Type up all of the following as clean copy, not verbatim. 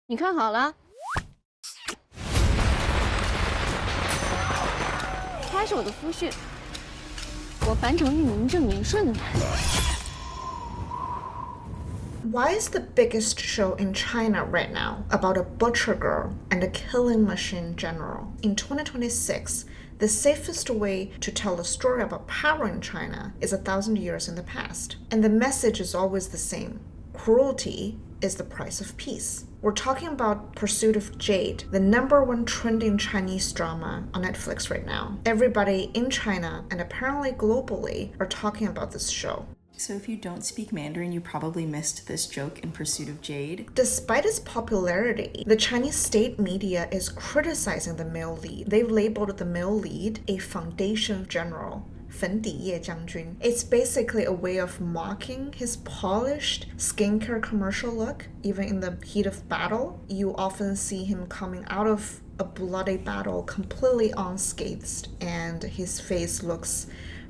你看好了，他是我的夫婿，我樊城玉名正言顺的。Why is the biggest show in China right now about a butcher girl and a killing machine general? In 2026, the safest way to tell a story about power in China is 1,000 years in the past. And the message is always the same. Cruelty is the price of peace. We're talking about Pursuit of Jade, the #1 trending Chinese drama on Netflix right now. Everybody in China and apparently globally are talking about this show. So if you don't speak Mandarin, you probably missed this joke in Pursuit of Jade. Despite its popularity, the Chinese state media is criticizing the male lead. They've labeled the male lead a foundation general. 粉底液将军. It's basically a way of mocking his polished skincare commercial look. Even in the heat of battle, you often see him coming out of a bloody battle completely unscathed, and his face looks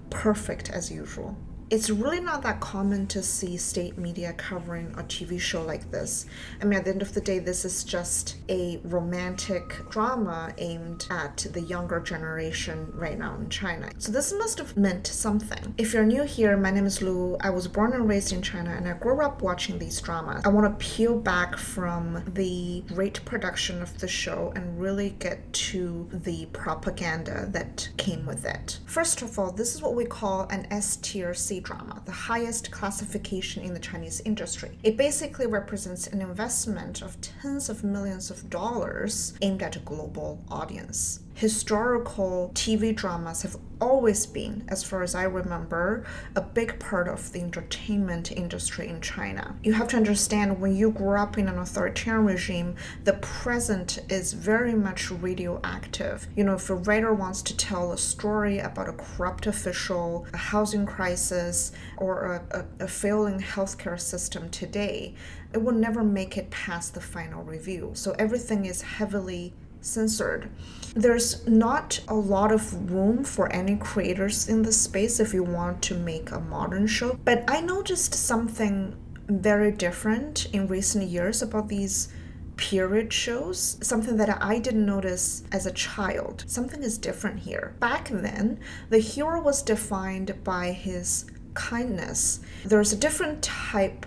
perfect as usual. It's really not that common to see state media covering a TV show like this. I mean, at the end of the day, this is just a romantic drama aimed at the younger generation right now in China. So this must have meant something. If you're new here, my name is Lu. I was born and raised in China, and I grew up watching these dramas. I want to peel back from the great production of the show and really get to the propaganda that came with it. First of all, this is what we call an S-tier C-drama, the highest classification in the Chinese industry. It basically represents an investment of tens of millions of dollars aimed at a global audience. Historical TV dramas have always been, as far as I remember, a big part of the entertainment industry in China. You have to understand, when you grew up in an authoritarian regime, the present is very much radioactive. You know, if a writer wants to tell a story about a corrupt official, a housing crisis, or a failing healthcare system today, it will never make it past the final review. So everything is heavily censored. There's not a lot of room for any creators in this space if you want to make a modern show. But I noticed something very different in recent years about these period shows, something that I didn't notice as a child. Something is different here. Back then, the hero was defined by his kindness. There's a different type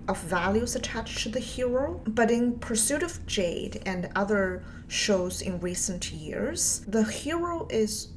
of values attached to the hero, but in Pursuit of Jade and other shows in recent years, the hero is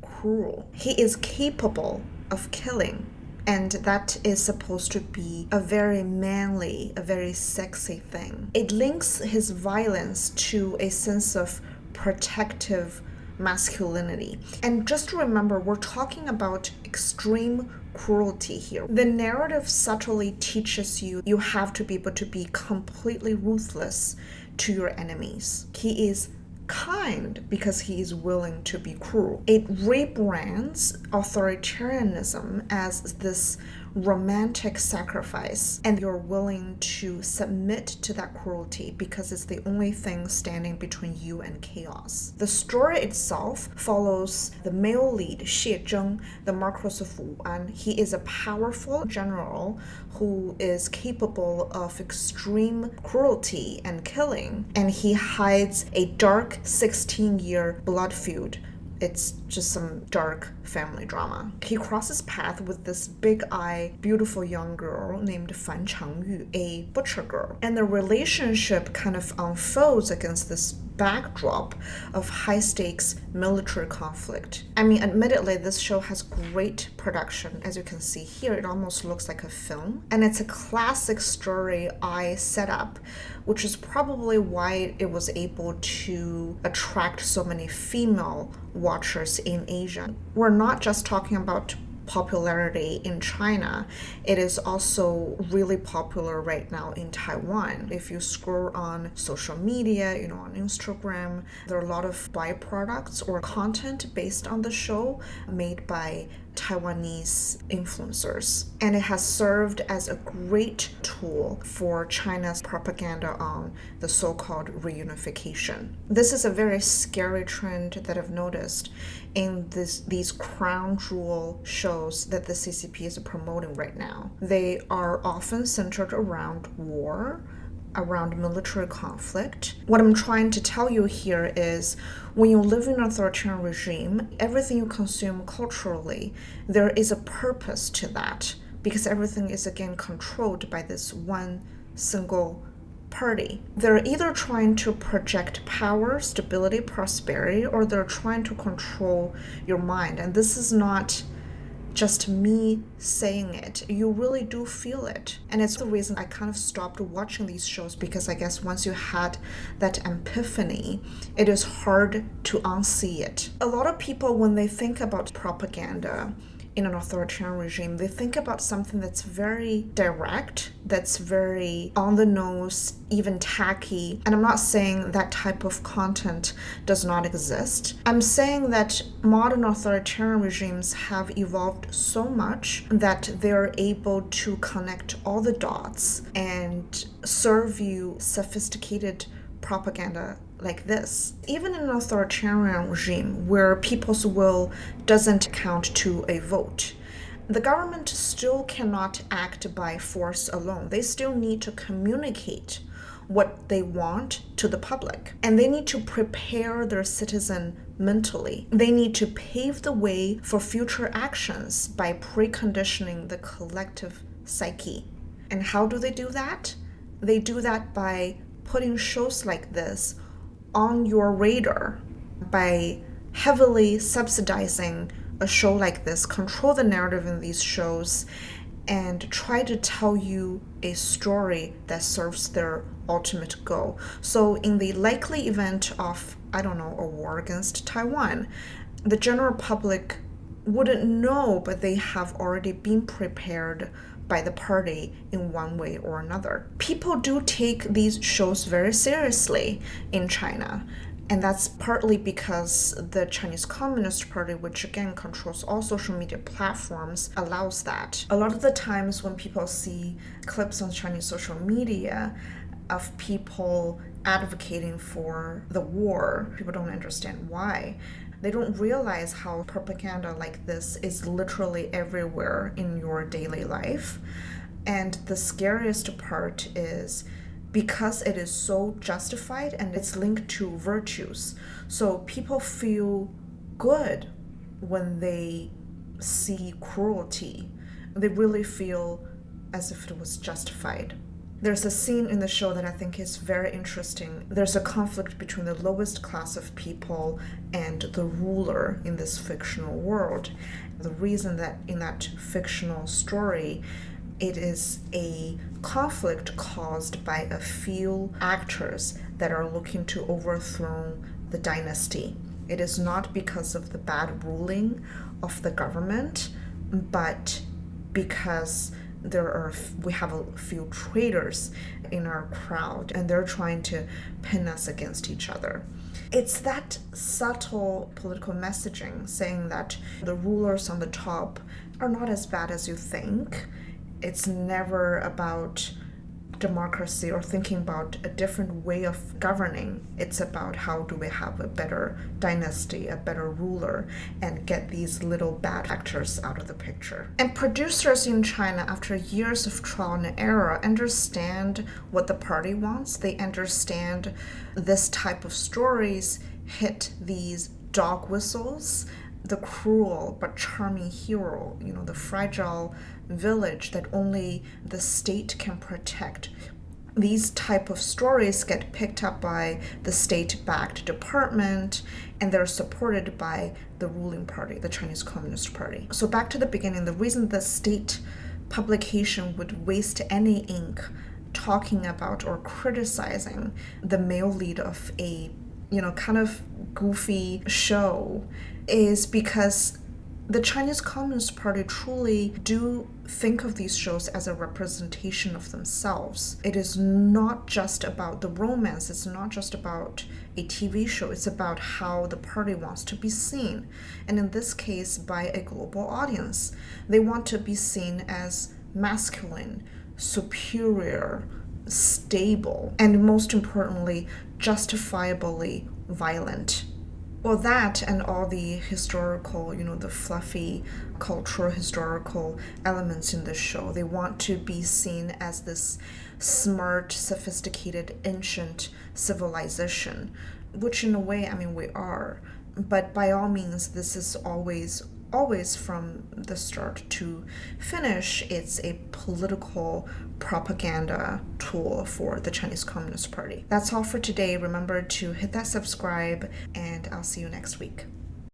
cruel. He is capable of killing, and that is supposed to be a very manly, a very sexy thing. It links his violence to a sense of protective masculinity. And just to remember, we're talking about extreme cruelty here. The narrative subtly teaches you have to be able to be completely ruthless to your enemies. He is kind because he is willing to be cruel. It rebrands authoritarianism as this romantic sacrifice, and you're willing to submit to that cruelty because it's the only thing standing between you and chaos. The story itself follows the male lead, Xie Zheng, the Marquis of Wu'an. He is a powerful general who is capable of extreme cruelty and killing, and he hides a dark 16-year blood feud. It's just some dark family drama. He crosses paths with this big-eyed, beautiful young girl named Fan Changyu, a butcher girl. And the relationship kind of unfolds against this backdrop of high-stakes military conflict. I mean, admittedly, this show has great production. As you can see here, it almost looks like a film. And it's a classic story eye setup, which is probably why it was able to attract so many female watchers in Asia. We're not just talking about popularity in China, it is also really popular right now in Taiwan. If you scroll on social media, on Instagram, there are a lot of byproducts or content based on the show made by Taiwanese influencers. And it has served as a great tool for China's propaganda on the so-called reunification. This is a very scary trend that I've noticed in these crown jewel shows that the CCP is promoting right now. They are often centered around war, around military conflict. What I'm trying to tell you here is when you live in an authoritarian regime, everything you consume culturally, there is a purpose to that because everything is again controlled by this one single party. They're either trying to project power, stability, prosperity, or they're trying to control your mind. And this is not just me saying it. You really do feel it. And it's the reason I kind of stopped watching these shows, because I guess once you had that epiphany, it is hard to unsee it. A lot of people, when they think about propaganda in an authoritarian regime, they think about something that's very direct, that's very on the nose, even tacky. And I'm not saying that type of content does not exist. I'm saying that modern authoritarian regimes have evolved so much that they're able to connect all the dots and serve you sophisticated propaganda like this. Even in an authoritarian regime where people's will doesn't count to a vote, the government still cannot act by force alone. They still need to communicate what they want to the public, and they need to prepare their citizen mentally. They need to pave the way for future actions by preconditioning the collective psyche. And how do they do that? They do that by putting shows like this on your radar, by heavily subsidizing a show like this, control the narrative in these shows, and try to tell you a story that serves their ultimate goal. So in the likely event of, I don't know, a war against Taiwan, the general public wouldn't know, but they have already been prepared by the party in one way or another. People do take these shows very seriously in China, and that's partly because the Chinese Communist Party, which again controls all social media platforms, allows that. A lot of the times when people see clips on Chinese social media of people advocating for the war, people don't understand why. They don't realize how propaganda like this is literally everywhere in your daily life. And the scariest part is because it is so justified and it's linked to virtues. So people feel good when they see cruelty. They really feel as if it was justified. There's a scene in the show that I think is very interesting. There's a conflict between the lowest class of people and the ruler in this fictional world. The reason that in that fictional story, it is a conflict caused by a few actors that are looking to overthrow the dynasty. It is not because of the bad ruling of the government, but because we have a few traitors in our crowd, and they're trying to pin us against each other. It's that subtle political messaging saying that the rulers on the top are not as bad as you think. It's never about democracy or thinking about a different way of governing. It's about how do we have a better dynasty, a better ruler, and get these little bad actors out of the picture. And producers in China, after years of trial and error, understand what the party wants. They understand this type of stories hit these dog whistles, the cruel but charming hero, the fragile village that only the state can protect. These type of stories get picked up by the state-backed department, and they're supported by the ruling party, the Chinese Communist Party. So back to the beginning, the reason the state publication would waste any ink talking about or criticizing the male lead of a kind of goofy show is because the Chinese Communist Party truly do think of these shows as a representation of themselves. It is not just about the romance, it's not just about a TV show, it's about how the party wants to be seen. And in this case, by a global audience. They want to be seen as masculine, superior, stable, and most importantly, justifiably violent. Well, that and all the historical, the fluffy cultural historical elements in the show, they want to be seen as this smart, sophisticated, ancient civilization, which in a way, I mean, we are. But by all means, this is always from the start to finish, it's a political propaganda tool for the Chinese Communist Party. That's all for today. Remember to hit that subscribe, and I'll see you next week.